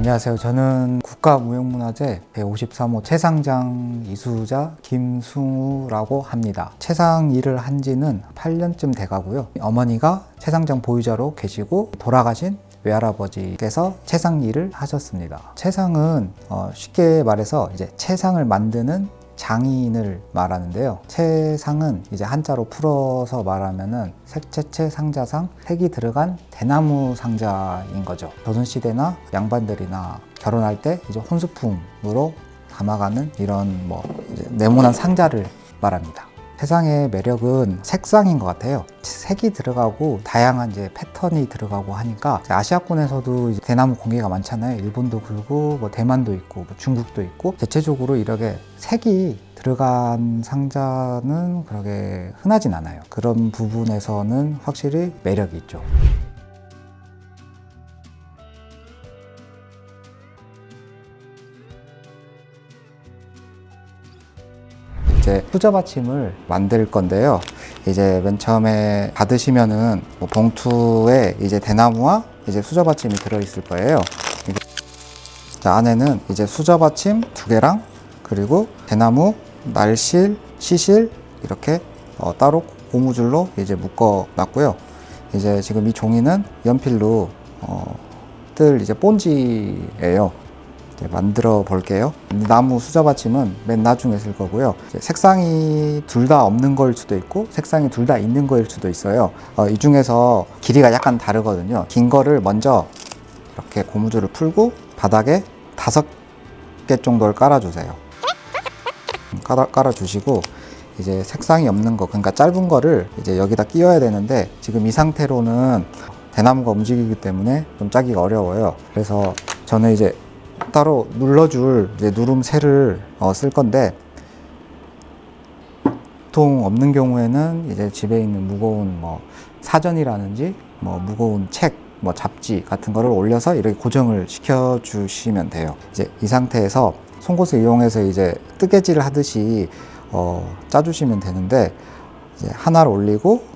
안녕하세요. 저는 국가무형문화재 제53호 채상장 이수자 김승우라고 합니다. 채상 일을 한 지는 8년쯤 돼가고요. 어머니가 채상장 보유자로 계시고 돌아가신 외할아버지께서 채상 일을 하셨습니다. 채상은 쉽게 말해서 이제 채상을 만드는 장인을 말하는데요. 채상은 이제 한자로 풀어서 말하면은 색채채 상자상 색이 들어간 대나무 상자인 거죠. 조선시대나 양반들이나 결혼할 때 이제 혼수품으로 담아가는 이런 이제 네모난 상자를 말합니다. 세상의 매력은 색상인 것 같아요. 색이 들어가고 다양한 이제 패턴이 들어가고 하니까 아시아권에서도 이제 대나무 공예가 많잖아요. 일본도 그렇고 대만도 있고 중국도 있고 대체적으로 이렇게 색이 들어간 상자는 그렇게 흔하진 않아요. 그런 부분에서는 확실히 매력이 있죠. 이제 수저 받침을 만들 건데요. 이제 맨 처음에 받으시면은 봉투에 이제 대나무와 이제 수저 받침이 들어 있을 거예요. 자, 안에는 이제 수저 받침 2개랑 그리고 대나무, 날실, 시실 이렇게 따로 고무줄로 이제 묶어 놨고요. 이제 지금 이 종이는 연필로 뜰 이제 본지예요. 만들어 볼게요. 나무 수저 받침은 맨 나중에 쓸 거고요. 색상이 둘 다 없는 거일 수도 있고 색상이 둘 다 있는 거일 수도 있어요. 이 중에서 길이가 약간 다르거든요. 긴 거를 먼저 이렇게 고무줄을 풀고 바닥에 5개 정도를 깔아주세요. 깔아주시고 이제 색상이 없는 거, 그러니까 짧은 거를 이제 여기다 끼워야 되는데 지금 이 상태로는 대나무가 움직이기 때문에 좀 짜기가 어려워요. 그래서 저는 이제 따로 눌러줄 이제 누름쇠를 쓸 건데, 보통 없는 경우에는 이제 집에 있는 무거운 사전이라든지 무거운 책, 잡지 같은 거를 올려서 이렇게 고정을 시켜 주시면 돼요. 이제 이 상태에서 송곳을 이용해서 이제 뜨개질을 하듯이 짜주시면 되는데, 이제 하나를 올리고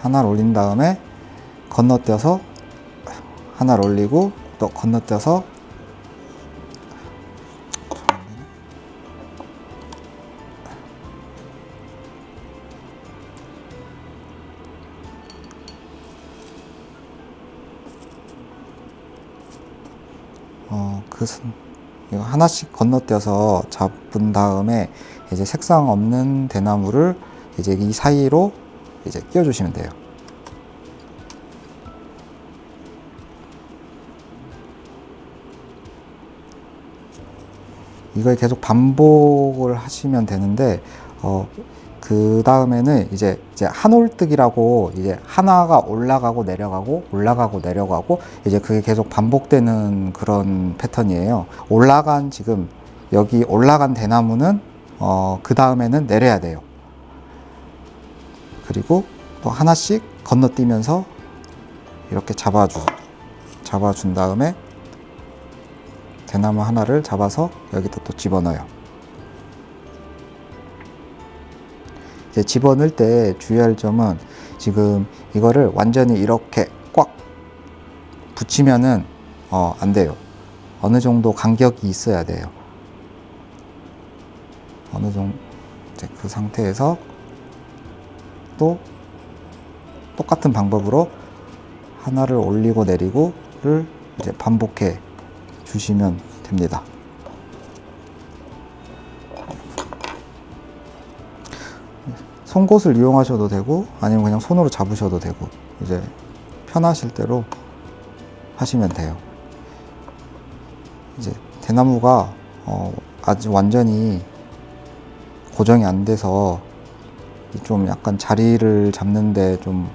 하나를 올린 다음에 건너뛰어서 하나를 올리고 또 건너뛰어서 이거 하나씩 건너뛰어서 잡은 다음에 이제 색상 없는 대나무를 이제 이 사이로 이제 끼워주시면 돼요. 이걸 계속 반복을 하시면 되는데, 그 다음에는 이제 한올뜨기라고 이제 하나가 올라가고 내려가고 올라가고 내려가고 이제 그게 계속 반복되는 그런 패턴이에요. 지금 여기 올라간 대나무는 그 다음에는 내려야 돼요. 그리고 또 하나씩 건너뛰면서 이렇게 잡아준 다음에 대나무 하나를 잡아서 여기다 또 집어넣어요. 이제 집어넣을 때 주의할 점은, 지금 이거를 완전히 이렇게 꽉 붙이면은 안 돼요. 어느 정도 간격이 있어야 돼요. 어느 정도 이제 그 상태에서 또 똑같은 방법으로 하나를 올리고 내리고를 이제 반복해 주시면 됩니다. 송곳을 이용하셔도 되고 아니면 그냥 손으로 잡으셔도 되고 이제 편하실 대로 하시면 돼요. 이제 대나무가 아직 완전히 고정이 안 돼서 좀 약간 자리를 잡는데 좀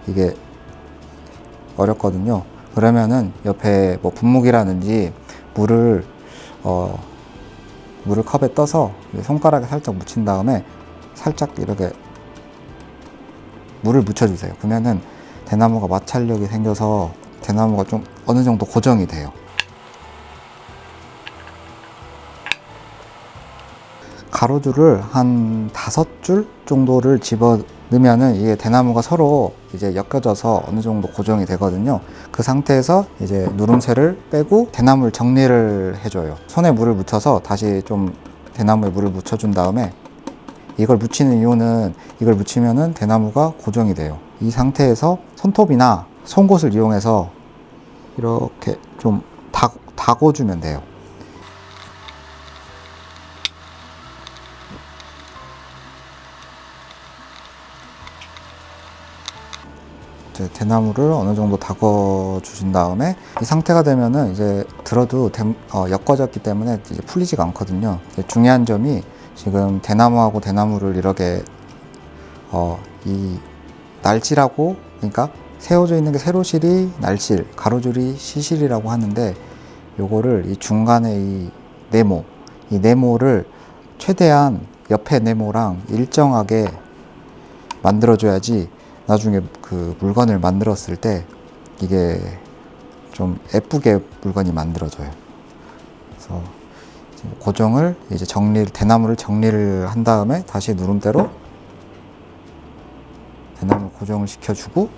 이게 어렵거든요. 그러면은 옆에 분무기라든지 물을 컵에 떠서 손가락에 살짝 묻힌 다음에 살짝 이렇게 물을 묻혀주세요. 그러면은 대나무가 마찰력이 생겨서 대나무가 좀 어느 정도 고정이 돼요. 가로줄을 한 5줄 정도를 집어 넣으면은 이게 대나무가 서로 이제 엮여져서 어느 정도 고정이 되거든요. 그 상태에서 이제 누름쇠를 빼고 대나무를 정리를 해줘요. 손에 물을 묻혀서 다시 좀 대나무에 물을 묻혀준 다음에 이걸 묻히는 이유는 이걸 묻히면은 대나무가 고정이 돼요. 이 상태에서 손톱이나 송곳을 이용해서 이렇게 좀 다궈주면 돼요. 대나무를 어느 정도 다궈 주신 다음에 이 상태가 되면은 이제 들어도 엮어졌기 때문에 이제 풀리지가 않거든요. 중요한 점이 지금 대나무하고 대나무를 이렇게 이 날실하고, 그러니까 세워져 있는 게 세로실이 날실, 가로줄이 시실이라고 하는데, 요거를 이 중간에 이 네모를 최대한 옆에 네모랑 일정하게 만들어줘야지 나중에 그 물건을 만들었을 때 이게 좀 예쁘게 물건이 만들어져요. 그래서 고정을 이제 대나무를 정리를 한 다음에 다시 누름대로 대나무 고정을 시켜주고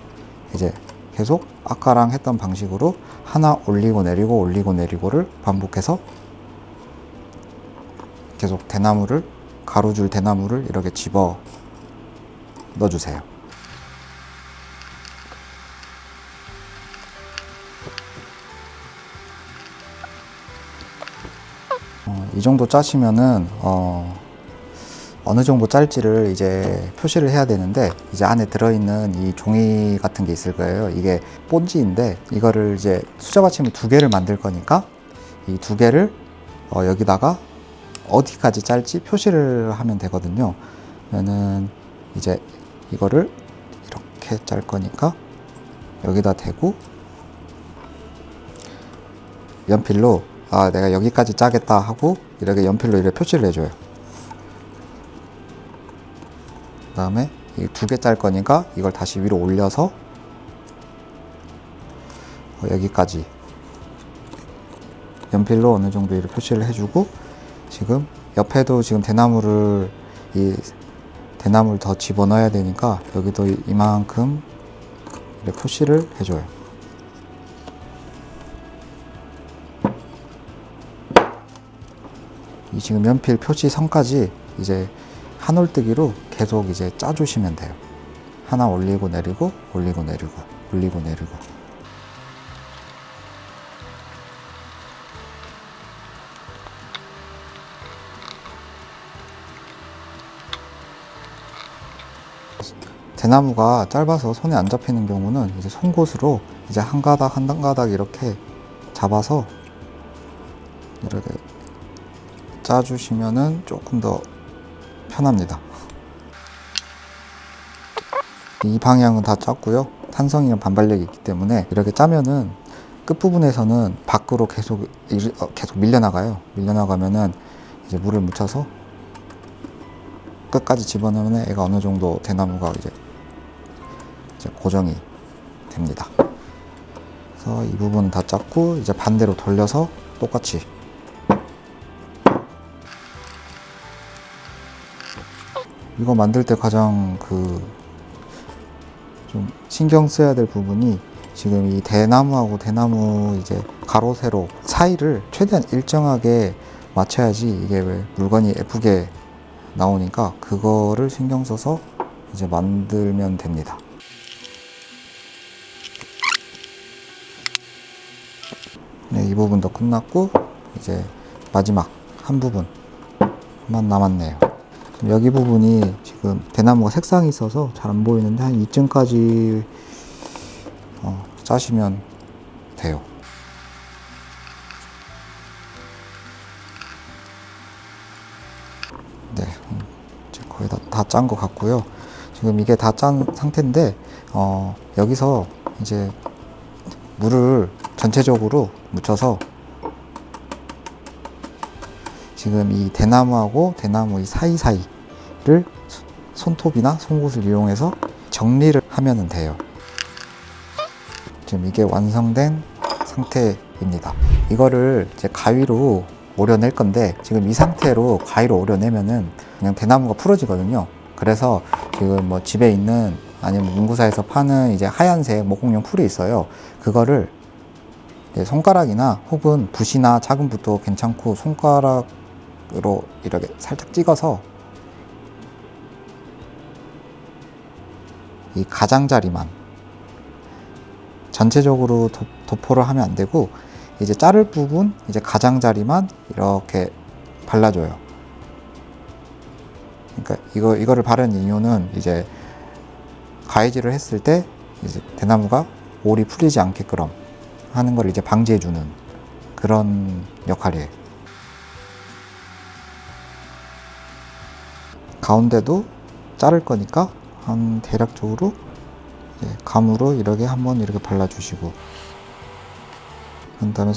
이제 계속 아까랑 했던 방식으로 하나 올리고 내리고 올리고 내리고를 반복해서 계속 가로줄 대나무를 이렇게 집어 넣어주세요. 이 정도 짜시면은 어느 정도 짤지를 이제 표시를 해야 되는데, 이제 안에 들어있는 이 종이 같은 게 있을 거예요. 이게 본지인데 이거를 이제 수저 받침을 2개를 만들 거니까 이 2개를 여기다가 어디까지 짤지 표시를 하면 되거든요. 그러면은 이제 이거를 이렇게 짤 거니까 여기다 대고 연필로 내가 여기까지 짜겠다 하고 이렇게 연필로 이렇게 표시를 해줘요. 그 다음에 2개 짤 거니까 이걸 다시 위로 올려서 여기까지 연필로 어느 정도 이렇게 표시를 해주고, 지금 옆에도 지금 대나무를 더 집어넣어야 되니까 여기도 이만큼 이렇게 표시를 해줘요. 이 지금 연필 표시 선까지 이제 한 올뜨기로 계속 이제 짜주시면 돼요. 하나 올리고 내리고 올리고 내리고 올리고 내리고. 대나무가 짧아서 손에 안 잡히는 경우는 이제 송곳으로 이제 한 가닥 한 가닥 이렇게 잡아서 이렇게 짜주시면은 조금 더 편합니다. 이 방향은 다 짰고요. 탄성이랑 반발력이 있기 때문에 이렇게 짜면은 끝부분에서는 밖으로 계속 밀려나가요. 밀려나가면은 이제 물을 묻혀서 끝까지 집어넣으면 애가 어느 정도 대나무가 이제 고정이 됩니다. 그래서 이 부분은 다 짰고 이제 반대로 돌려서 똑같이 이거 만들 때 가장 좀 신경 써야 될 부분이, 지금 이 대나무하고 대나무 이제 가로 세로 사이를 최대한 일정하게 맞춰야지 이게 왜 물건이 예쁘게 나오니까 그거를 신경 써서 이제 만들면 됩니다. 네, 이 부분도 끝났고 이제 마지막 한 부분만 남았네요. 여기 부분이 지금 대나무가 색상이 있어서 잘 안 보이는데 한 이쯤까지 짜시면 돼요. 네, 이제 거의 다 짠 것 같고요. 지금 이게 다 짠 상태인데 여기서 이제 물을 전체적으로 묻혀서 지금 이 대나무하고 대나무 이 사이사이를 손톱이나 송곳을 이용해서 정리를 하면 돼요. 지금 이게 완성된 상태입니다. 이거를 이제 가위로 오려낼 건데, 지금 이 상태로 가위로 오려내면은 그냥 대나무가 풀어지거든요. 그래서 지금 뭐 집에 있는 아니면 문구사에서 파는 이제 하얀색 목공용 풀이 있어요. 그거를 손가락이나 혹은 붓이나 작은 붓도 괜찮고 손가락으로 이렇게 살짝 찍어서 이 가장자리만, 전체적으로 도포를 하면 안 되고 이제 자를 부분, 이제 가장자리만 이렇게 발라줘요. 그러니까 이거를 바르는 이유는 이제 가위질을 했을 때 이제 대나무가 올이 풀리지 않게끔 하는 걸 이제 방지해주는 그런 역할이에요. 가운데도 자를 거니까 한 대략적으로 감으로 이렇게 한번 이렇게 발라주시고, 그 다음에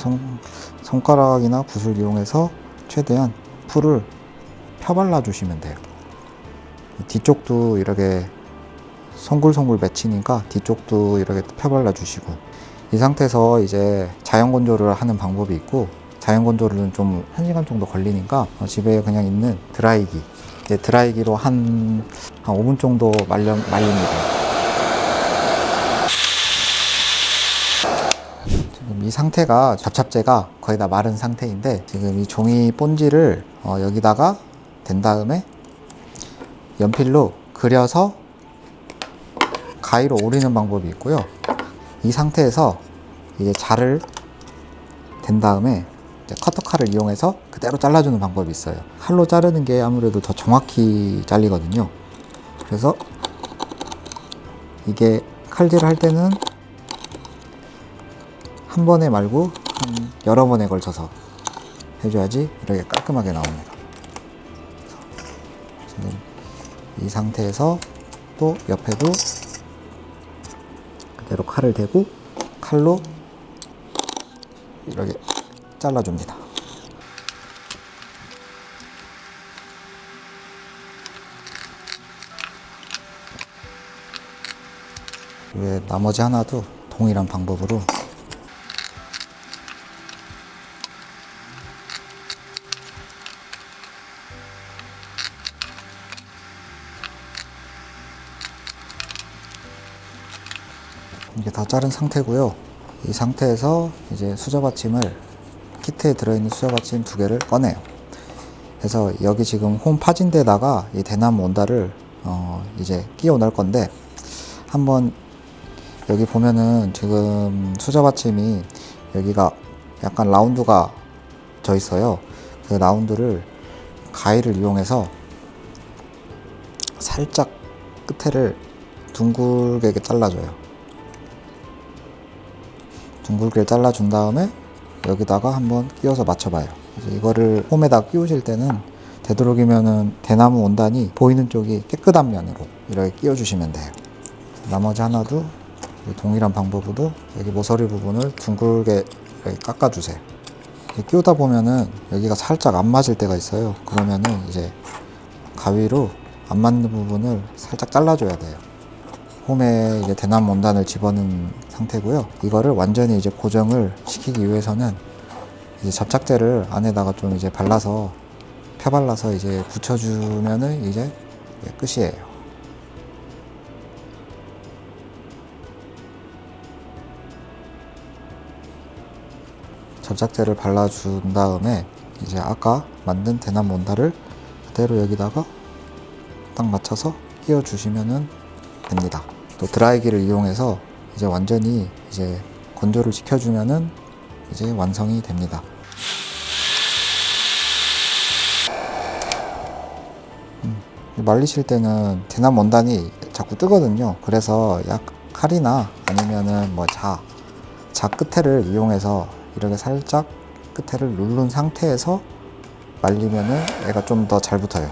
손가락이나 붓을 이용해서 최대한 풀을 펴발라 주시면 돼요. 뒤쪽도 이렇게 송글송글 맺히니까 뒤쪽도 이렇게 펴발라 주시고, 이 상태에서 이제 자연 건조를 하는 방법이 있고, 자연 건조는 좀 1시간 정도 걸리니까 집에 그냥 있는 드라이기, 이제 드라이기로 한 5분 정도 말립니다. 지금 이 상태가 접착제가 거의 다 마른 상태인데, 지금 이 종이 본지를 여기다가 댄 다음에 연필로 그려서 가위로 오리는 방법이 있고요. 이 상태에서 이제 자를 댄 다음에 이제 커터칼을 이용해서 그대로 잘라주는 방법이 있어요. 칼로 자르는 게 아무래도 더 정확히 잘리거든요. 그래서 이게 칼질을 할 때는 한 번에 말고 여러 번에 걸쳐서 해줘야지 이렇게 깔끔하게 나옵니다. 지금 이 상태에서 또 옆에도 그대로 칼을 대고 칼로 이렇게 잘라줍니다. 왜 나머지 하나도 동일한 방법으로 이게 다 자른 상태고요. 이 상태에서 이제 수저받침을, 키트에 들어있는 수저받침 2개를 꺼내요. 그래서 여기 지금 홈 파진 데다가 이 대나무 온다를 이제 끼워 넣을 건데, 한번 여기 보면은 지금 수저받침이 여기가 약간 라운드가 져 있어요. 그 라운드를 가위를 이용해서 살짝 끝에를 둥글게 잘라줘요. 둥글게 잘라준 다음에 여기다가 한번 끼워서 맞춰봐요. 이거를 홈에다 끼우실 때는 되도록이면은 대나무 원단이 보이는 쪽이 깨끗한 면으로 이렇게 끼워주시면 돼요. 나머지 하나도 동일한 방법으로 여기 모서리 부분을 둥글게 이렇게 깎아주세요. 끼우다 보면은 여기가 살짝 안 맞을 때가 있어요. 그러면은 이제 가위로 안 맞는 부분을 살짝 잘라줘야 돼요. 홈에 이제 대나무 원단을 집어넣은 상태고요. 이거를 완전히 이제 고정을 시키기 위해서는 이제 접착제를 안에다가 좀 이제 발라서 펴발라서 이제 붙여주면은 이제 끝이에요. 접착제를 발라준 다음에 이제 아까 만든 대나무 원단을 그대로 여기다가 딱 맞춰서 끼워주시면은 됩니다. 또 드라이기를 이용해서 이제 완전히 이제 건조를 시켜주면은 이제 완성이 됩니다. 말리실 때는 대나무 원단이 자꾸 뜨거든요. 그래서 약 칼이나 아니면은 뭐 자 끝에를 이용해서 이렇게 살짝 끝에를 누른 상태에서 말리면은 얘가 좀 더 잘 붙어요.